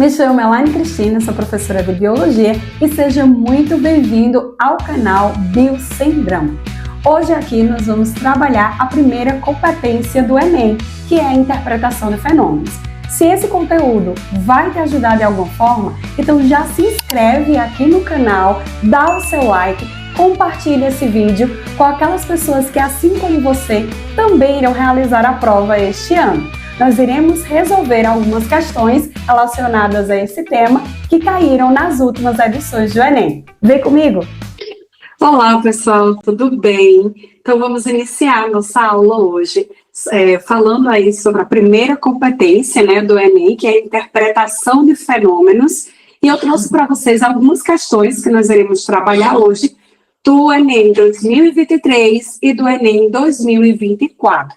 Me chamo Elaine Cristina, sou professora de Biologia e seja muito bem-vindo ao canal Biosendrão. Hoje aqui nós vamos trabalhar a primeira competência do Enem, que é a interpretação de fenômenos. Se esse conteúdo vai te ajudar de alguma forma, então já se inscreve aqui no canal, dá o seu like, compartilha esse vídeo com aquelas pessoas que, assim como você, também irão realizar a prova este ano. Nós iremos resolver algumas questões relacionadas a esse tema que caíram nas últimas edições do Enem. Vem comigo! Olá, pessoal, tudo bem? Então, vamos iniciar nossa aula hoje falando aí sobre a primeira competência, do Enem, que é a interpretação de fenômenos. E eu trouxe para vocês algumas questões que nós iremos trabalhar hoje do Enem 2023 e do Enem 2024.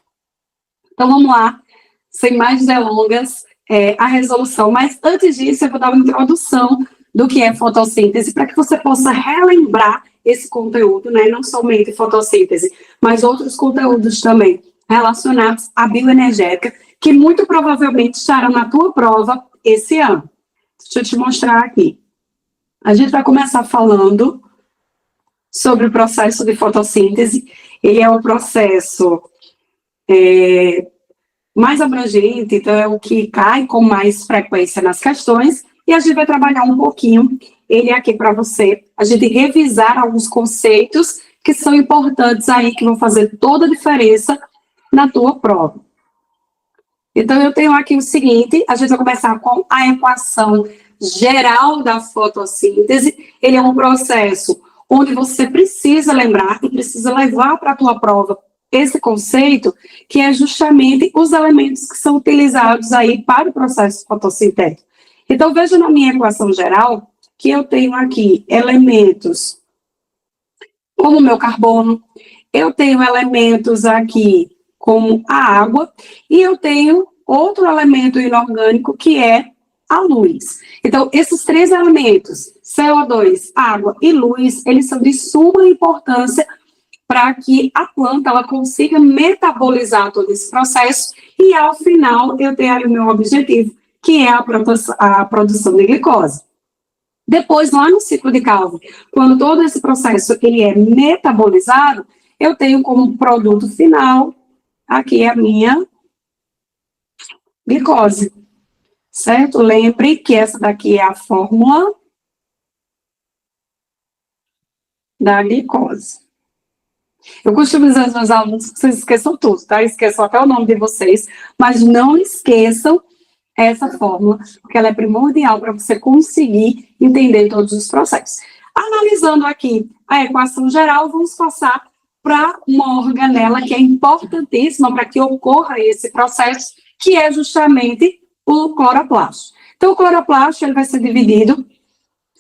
Então, vamos lá. Sem mais delongas, a resolução. Mas antes disso, eu vou dar uma introdução do que é fotossíntese, para que você possa relembrar esse conteúdo, não somente fotossíntese, mas outros conteúdos também relacionados à bioenergética, que muito provavelmente estarão na tua prova esse ano. Deixa eu te mostrar aqui. A gente vai começar falando sobre o processo de fotossíntese. Ele é um processo mais abrangente, então é o que cai com mais frequência nas questões, e a gente vai trabalhar um pouquinho ele aqui para você, a gente revisar alguns conceitos que são importantes aí, que vão fazer toda a diferença na tua prova. Então, eu tenho aqui o seguinte, a gente vai começar com a equação geral da fotossíntese. Ele é um processo onde você precisa lembrar e precisa levar para a tua prova esse conceito, que é justamente os elementos que são utilizados aí para o processo fotossintético. Então, veja na minha equação geral que eu tenho aqui elementos como o meu carbono, eu tenho elementos aqui como a água, e eu tenho outro elemento inorgânico que é a luz. Então, esses três elementos, CO2, água e luz, eles são de suma importância para que a planta ela consiga metabolizar todo esse processo e, ao final, eu tenho ali o meu objetivo, que é a produção de glicose. Depois, lá no ciclo de Calvin, quando todo esse processo ele é metabolizado, eu tenho como produto final, aqui a minha glicose, certo? Lembre que essa daqui é a fórmula da glicose. Eu costumo dizer aos meus alunos que vocês esqueçam tudo, tá? Esqueçam até o nome de vocês, mas não esqueçam essa fórmula, porque ela é primordial para você conseguir entender todos os processos. Analisando aqui a equação geral, vamos passar para uma organela que é importantíssima para que ocorra esse processo, que é justamente o cloroplasto. Então, o cloroplasto ele vai ser dividido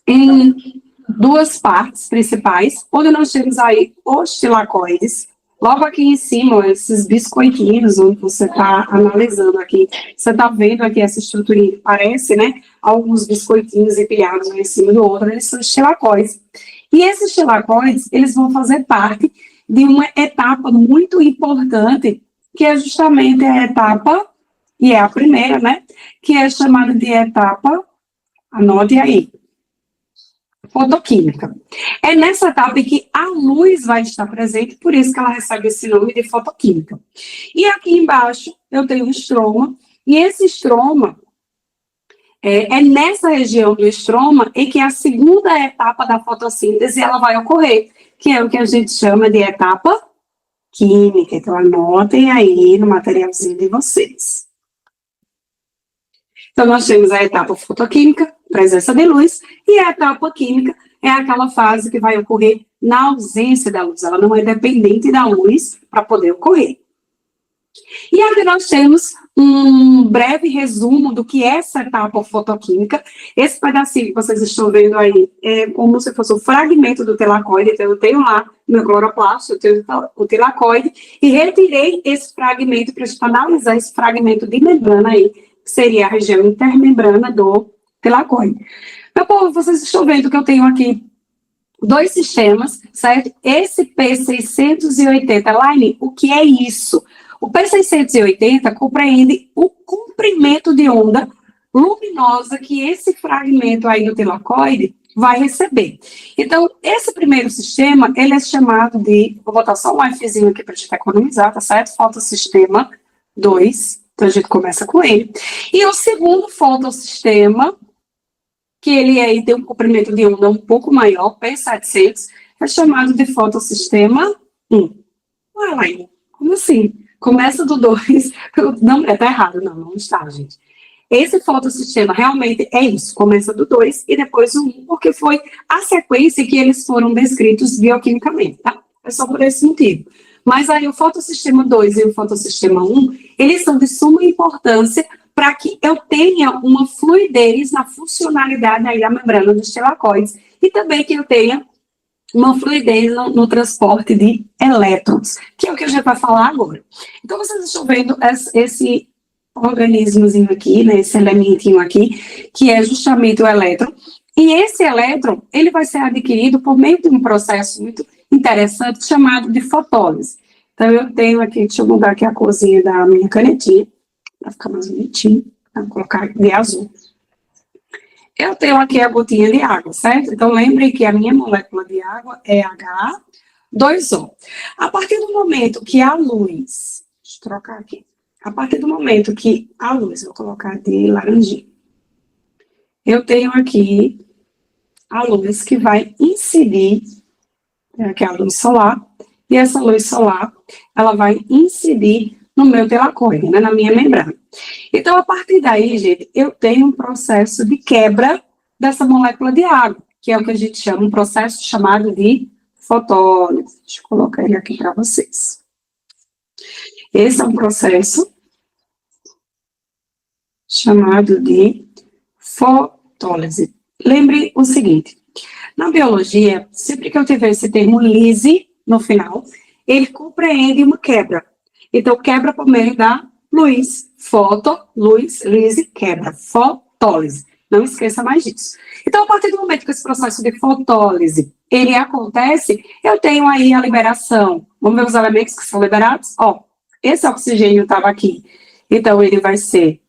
em duas partes principais, onde nós temos aí os tilacoides. Logo aqui em cima, esses biscoitinhos, onde você está analisando aqui, você está vendo aqui essa estruturinha que parece, alguns biscoitinhos empilhados um em cima do outro, eles são os tilacoides. E esses tilacoides, eles vão fazer parte de uma etapa muito importante, que é justamente a etapa, e é a primeira, que é chamada de etapa, anote aí, fotoquímica. É nessa etapa em que a luz vai estar presente, por isso que ela recebe esse nome de fotoquímica. E aqui embaixo eu tenho o estroma, e esse estroma, é nessa região do estroma em que a segunda etapa da fotossíntese ela vai ocorrer, que é o que a gente chama de etapa química. Então, anotem aí no materialzinho de vocês. Então, nós temos a etapa fotoquímica, presença de luz, e a etapa química é aquela fase que vai ocorrer na ausência da luz. Ela não é dependente da luz para poder ocorrer. E aqui nós temos um breve resumo do que é essa etapa fotoquímica. Esse pedacinho que vocês estão vendo aí é como se fosse um fragmento do tilacoide. Então, eu tenho lá no meu cloroplasto, eu tenho o tilacoide, e retirei esse fragmento para a gente analisar esse fragmento de membrana aí, que seria a região intermembrana do tilacoide. Meu povo, vocês estão vendo que eu tenho aqui dois sistemas, certo? Esse P680, Elaine, o que é isso? O P680 compreende o comprimento de onda luminosa que esse fragmento aí do tilacoide vai receber. Então, esse primeiro sistema, ele é chamado de, vou botar só um Fzinho aqui para a gente economizar, tá certo? Fotossistema 2, então a gente começa com ele. E o segundo fotossistema, que ele aí tem um comprimento de onda um pouco maior, P700, é chamado de fotossistema 1. Ué, Laine, como assim? Começa do 2, não, tá errado, não está, gente. Esse fotossistema realmente é isso, começa do 2 e depois o 1, porque foi a sequência que eles foram descritos bioquimicamente, tá? É só por esse motivo. Mas aí o fotossistema 2 e o fotossistema 1, eles são de suma importância para que eu tenha uma fluidez na funcionalidade aí da membrana dos tilacoides e também que eu tenha uma fluidez no transporte de elétrons, que é o que a gente vai falar agora. Então, vocês estão vendo esse organismozinho aqui, né, esse elementinho aqui, que é justamente o elétron, e esse elétron, ele vai ser adquirido por meio de um processo muito interessante chamado de fotólise. Então, eu tenho aqui, deixa eu mudar aqui a corzinha da minha canetinha, para ficar mais bonitinho, vou colocar de azul. Eu tenho aqui a gotinha de água, certo? Então, lembrem que a minha molécula de água é H2O. A partir do momento que a luz, deixa eu trocar aqui, a partir do momento que a luz, vou colocar de laranjinha, eu tenho aqui a luz que vai incidir, que é a luz solar, e essa luz solar, ela vai incidir no meu tilacoide, né, na minha membrana. Então, a partir daí, gente, eu tenho um processo de quebra dessa molécula de água, que é o que a gente chama, um processo chamado de fotólise. Deixa eu colocar ele aqui para vocês. Esse é um processo chamado de fotólise. Lembre o seguinte, na biologia, sempre que eu tiver esse termo lise no final, ele compreende uma quebra. Então, quebra por meio da luz. Foto, luz, lise, quebra. Fotólise. Não esqueça mais disso. Então, a partir do momento que esse processo de fotólise, ele acontece, eu tenho aí a liberação. Vamos ver os elementos que são liberados? Ó, esse oxigênio estava aqui. Então, ele vai ser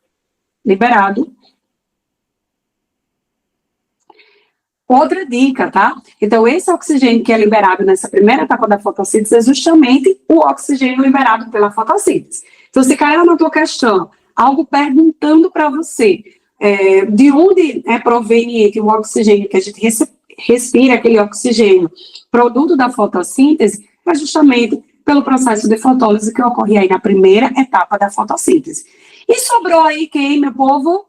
liberado. Outra dica, tá? Então, esse oxigênio que é liberado nessa primeira etapa da fotossíntese é justamente o oxigênio liberado pela fotossíntese. Então, se cair na tua questão, algo perguntando para você de onde é proveniente o oxigênio que a gente respira, aquele oxigênio, produto da fotossíntese, é justamente pelo processo de fotólise que ocorre aí na primeira etapa da fotossíntese. E sobrou aí quem, meu povo?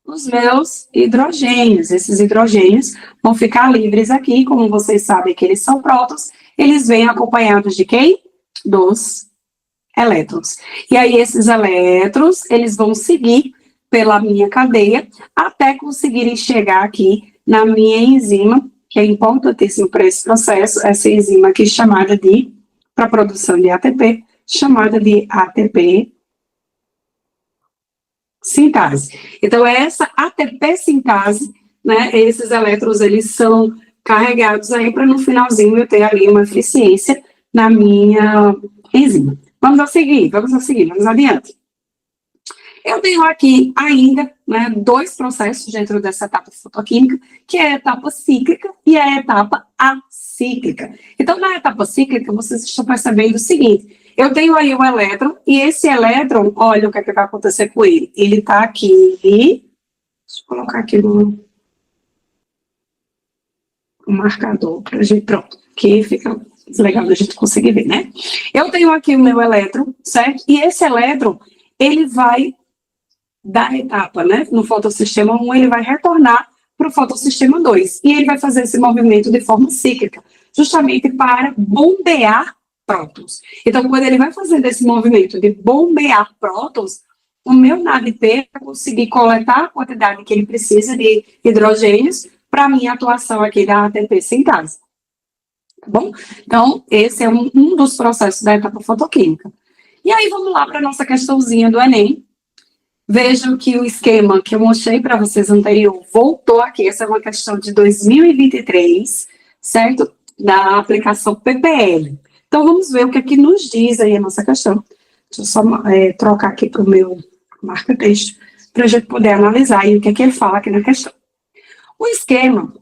Os meus hidrogênios. Esses hidrogênios vão ficar livres aqui, como vocês sabem que eles são prótons, eles vêm acompanhados de quem? Dos elétrons. E aí esses elétrons, eles vão seguir pela minha cadeia até conseguirem chegar aqui na minha enzima, que é importantíssimo para esse processo, essa enzima aqui chamada de, para a produção de ATP, chamada de ATP sintase. Então, essa ATP sintase, né, esses elétrons, eles são carregados aí para no finalzinho eu ter ali uma eficiência na minha enzima. Vamos adiante. Eu tenho aqui ainda, né, dois processos dentro dessa etapa fotoquímica, que é a etapa cíclica e a etapa acíclica. Então, na etapa cíclica, vocês estão percebendo o seguinte, eu tenho aí o elétron, e esse elétron, olha o que é que vai acontecer com ele. Ele está aqui, deixa eu colocar aqui no marcador para a gente, pronto, que fica legal da gente conseguir ver, né? Eu tenho aqui o meu elétron, certo? E esse elétron, ele vai da etapa, né? No fotossistema 1, ele vai retornar para o fotossistema 2. E ele vai fazer esse movimento de forma cíclica, justamente para bombear prótons. Então, quando ele vai fazendo esse movimento de bombear prótons, o meu NADP vai conseguir coletar a quantidade que ele precisa de hidrogênios para a minha atuação aqui da ATP sintase. Tá bom? Então, esse é um dos processos da etapa fotoquímica. E aí, vamos lá para a nossa questãozinha do Enem. Vejam que o esquema que eu mostrei para vocês anterior voltou aqui. Essa é uma questão de 2023, certo? Da aplicação PPL. Então, vamos ver o que é que nos diz aí a nossa questão. Deixa eu só trocar aqui para o meu marca-texto, para a gente poder analisar aí o que é que ele fala aqui na questão. O esquema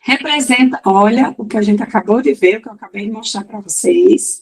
representa, olha, o que a gente acabou de ver, o que eu acabei de mostrar para vocês,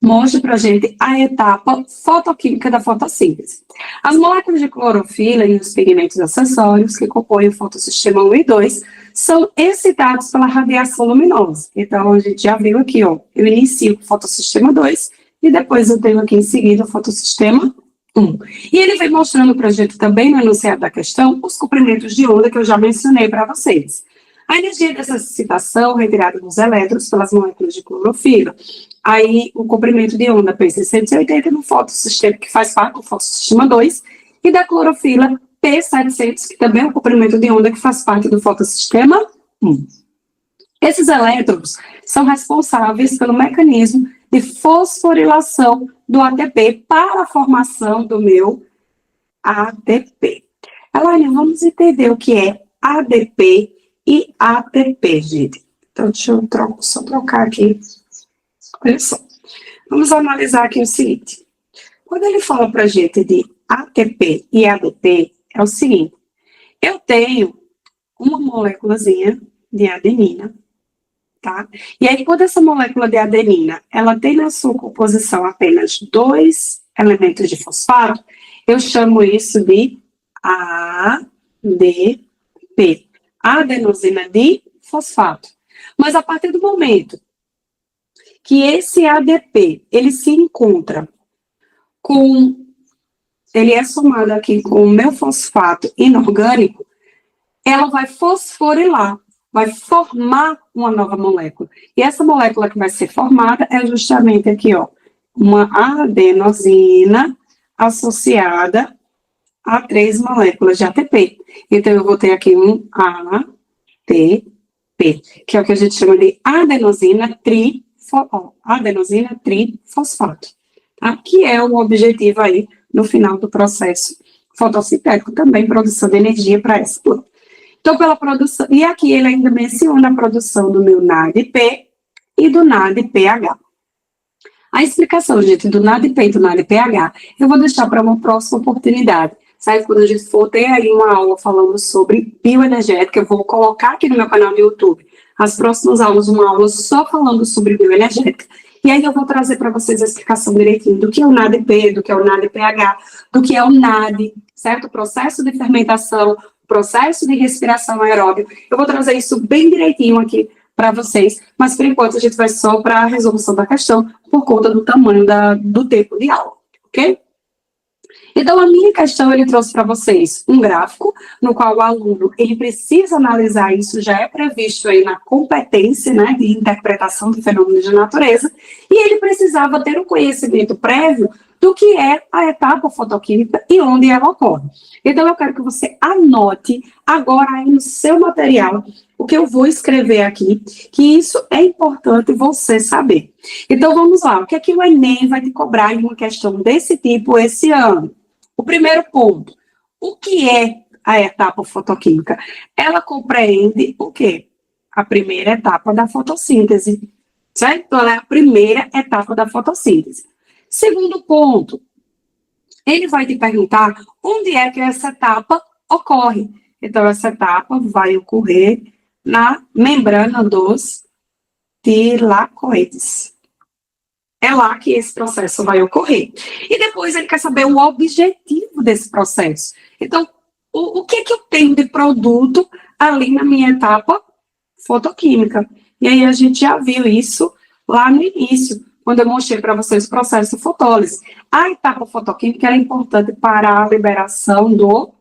mostra para a gente a etapa fotoquímica da fotossíntese. As moléculas de clorofila e os pigmentos acessórios que compõem o fotossistema 1 e 2 são excitados pela radiação luminosa. Então, a gente já viu aqui, ó, eu inicio com o fotossistema 2 e depois eu tenho aqui em seguida o fotossistema 1. E ele vem mostrando para a gente também no enunciado da questão os comprimentos de onda que eu já mencionei para vocês. A energia dessa excitação retirada dos elétrons pelas moléculas de clorofila. Aí, o comprimento de onda P680 no fotossistema, que faz parte do fotossistema 2, e da clorofila P700, que também é um comprimento de onda que faz parte do fotossistema 1. Esses elétrons são responsáveis pelo mecanismo de fosforilação do ATP para a formação do meu ADP. Elaine, vamos entender o que é ADP e ATP, gente. Então, deixa eu só trocar aqui. Olha só. Vamos analisar aqui o seguinte. Quando ele fala para a gente de ATP e ADP, é o seguinte. Eu tenho uma moléculazinha de adenina, tá? E aí, quando essa molécula de adenina, ela tem na sua composição apenas 2 elementos de fosfato, eu chamo isso de ADP. Adenosina difosfato. Mas a partir do momento que esse ADP, ele se encontra com, ele é somado aqui com o meu fosfato inorgânico, ela vai fosforilar, vai formar uma nova molécula. E essa molécula que vai ser formada é justamente aqui, ó, uma adenosina associada a 3 moléculas de ATP. Então, eu vou ter aqui um ATP, que é o que a gente chama de adenosina trifosfato, tá? Que é o objetivo aí no final do processo fotossintético, também produção de energia para essa planta. Então, pela produção, e aqui ele ainda menciona a produção do meu NADP e do NADPH. A explicação, gente, do NADP e do NADPH, eu vou deixar para uma próxima oportunidade. Sabe, quando a gente for ter aí uma aula falando sobre bioenergética, eu vou colocar aqui no meu canal do YouTube as próximas aulas, uma aula só falando sobre bioenergética. E aí eu vou trazer para vocês a explicação direitinho do que é o NADP, do que é o NADPH, do que é o NAD, certo? O processo de fermentação, processo de respiração aeróbica. Eu vou trazer isso bem direitinho aqui para vocês, mas por enquanto a gente vai só para a resolução da questão por conta do tamanho do tempo de aula, ok? Então, a minha questão, ele trouxe para vocês um gráfico, no qual o aluno, ele precisa analisar isso, já é previsto aí na competência, né, de interpretação do fenômeno de natureza, e ele precisava ter um conhecimento prévio do que é a etapa fotoquímica e onde ela ocorre. Então, eu quero que você anote agora aí no seu material o que eu vou escrever aqui, que isso é importante você saber. Então, vamos lá. O que é que o Enem vai te cobrar em uma questão desse tipo esse ano? O primeiro ponto. O que é a etapa fotoquímica? Ela compreende o quê? A primeira etapa da fotossíntese, certo? Então, ela é a primeira etapa da fotossíntese. Segundo ponto, ele vai te perguntar onde é que essa etapa ocorre. Então, essa etapa vai ocorrer na membrana dos tilacoides. É lá que esse processo vai ocorrer. E depois ele quer saber o objetivo desse processo. Então, o que é que eu tenho de produto ali na minha etapa fotoquímica? E aí a gente já viu isso lá no início, quando eu mostrei para vocês o processo de fotólise. A etapa fotoquímica é importante para a liberação do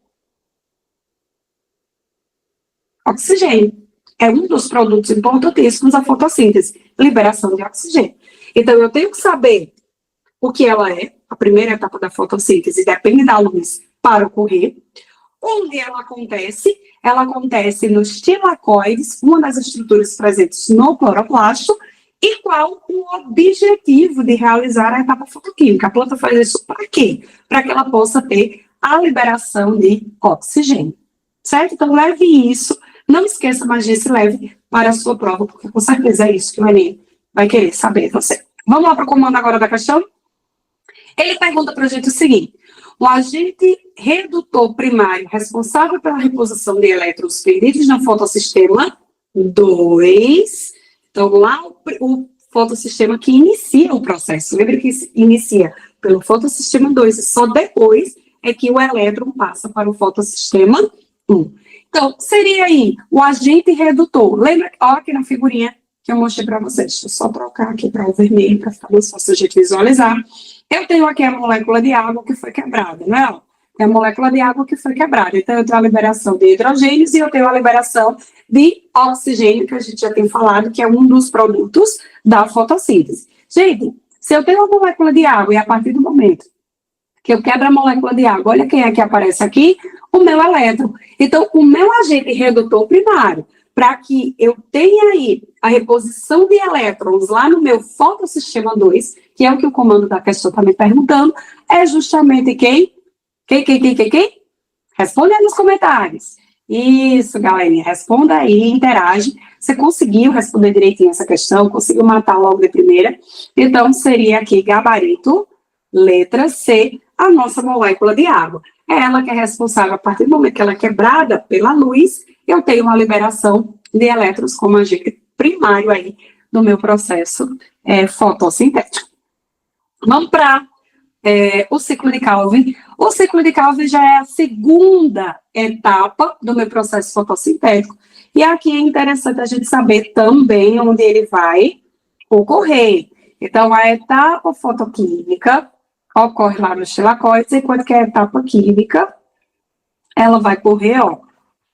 oxigênio. É um dos produtos importantíssimos da fotossíntese, liberação de oxigênio. Então, eu tenho que saber o que ela é, a primeira etapa da fotossíntese, depende da luz para ocorrer. Onde ela acontece nos tilacoides, uma das estruturas presentes no cloroplasto, e qual o objetivo de realizar a etapa fotoquímica. A planta faz isso para quê? Para que ela possa ter a liberação de oxigênio, certo? Então, leve isso, não esqueça mais disso, leve para a sua prova, porque com certeza é isso que o Enem vai querer saber de você. Vamos lá para o comando agora da questão? Ele pergunta para a gente o seguinte: o agente redutor primário responsável pela reposição de elétrons perdidos no fotossistema 2. Então, lá o fotossistema que inicia o processo. Lembra que inicia pelo fotossistema 2 e só depois é que o elétron passa para o fotossistema 1. Então, seria aí o agente redutor. Lembra? Olha aqui na figurinha que eu mostrei para vocês. Deixa eu só trocar aqui para o vermelho, para ficar mais fácil a gente visualizar. Eu tenho aqui a molécula de água que foi quebrada, né? É a molécula de água que foi quebrada. Então, eu tenho a liberação de hidrogênios e eu tenho a liberação de oxigênio, que a gente já tem falado, que é um dos produtos da fotossíntese. Gente, se eu tenho uma molécula de água e a partir do momento que eu quebro a molécula de água, olha quem é que aparece aqui, o meu elétron. Então, o meu agente redutor primário, para que eu tenha aí a reposição de elétrons lá no meu fotossistema 2, que é o que o comando da questão está me perguntando, é justamente quem? Quem? Responde aí nos comentários. Isso, galerinha, responda aí, interage. Você conseguiu responder direitinho essa questão, conseguiu matar logo de primeira. Então, seria aqui gabarito, letra C, a nossa molécula de água. É ela que é responsável, a partir do momento que ela é quebrada pela luz, eu tenho uma liberação de elétrons como agente primário aí no meu processo fotossintético. Vamos para o ciclo de Calvin. O ciclo de Calvin já é a segunda etapa do meu processo fotossintético. E aqui é interessante a gente saber também onde ele vai ocorrer. Então, a etapa fotoquímica ocorre lá nos tilacoides, enquanto que a etapa química, ela vai correr, ó.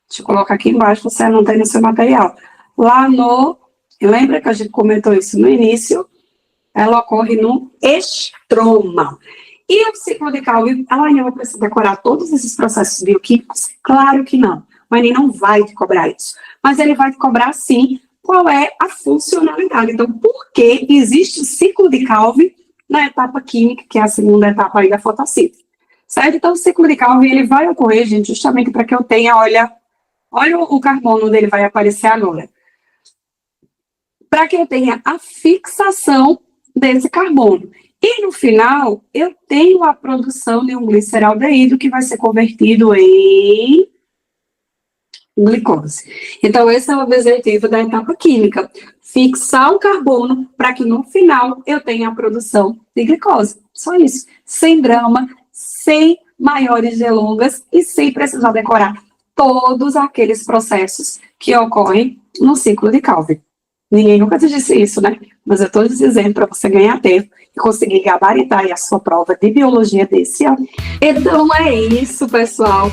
Deixa eu colocar aqui embaixo, você não tem no seu material. Lá no, lembra que a gente comentou isso no início? Ela ocorre no estroma. E o ciclo de Calvin, ela ainda vai precisar decorar todos esses processos bioquímicos? Claro que não. O Enem não vai te cobrar isso. Mas ele vai te cobrar, sim, qual é a funcionalidade. Então, por que existe o ciclo de Calvin na etapa química, que é a segunda etapa aí da fotossíntese? Certo? Então, o ciclo de Calvin, ele vai ocorrer, gente, justamente para que eu tenha, olha o carbono dele vai aparecer agora. Para que eu tenha a fixação desse carbono. E no final, eu tenho a produção de um gliceraldeído que vai ser convertido em glicose. Então, esse é o objetivo da etapa química. Fixar o carbono para que no final eu tenha a produção de glicose. Só isso. Sem drama, sem maiores delongas e sem precisar decorar todos aqueles processos que ocorrem no ciclo de Calvin. Ninguém nunca te disse isso, né? Mas eu estou dizendo para você ganhar tempo e conseguir gabaritar aí a sua prova de biologia desse ano. Então é isso, pessoal.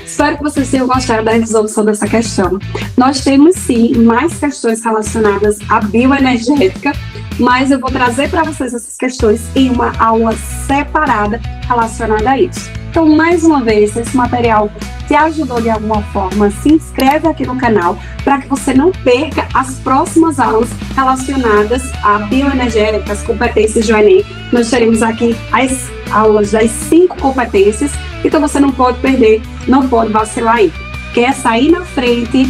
Espero que vocês tenham gostado da resolução dessa questão. Nós temos, sim, mais questões relacionadas à bioenergética, mas eu vou trazer para vocês essas questões em uma aula separada relacionada a isso. Então, mais uma vez, se esse material te ajudou de alguma forma, se inscreve aqui no canal para que você não perca as próximas aulas relacionadas à bioenergética, as competências do Enem. Nós teremos aqui as aulas das 5 competências, então você não pode perder, não pode vacilar aí. Quer sair na frente?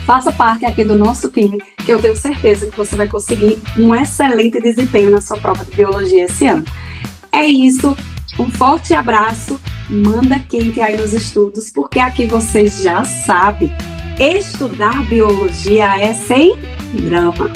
Faça parte aqui do nosso time, que eu tenho certeza que você vai conseguir um excelente desempenho na sua prova de biologia esse ano. É isso. Um forte abraço, manda quente aí nos estudos, porque aqui vocês já sabem, estudar biologia é sem drama.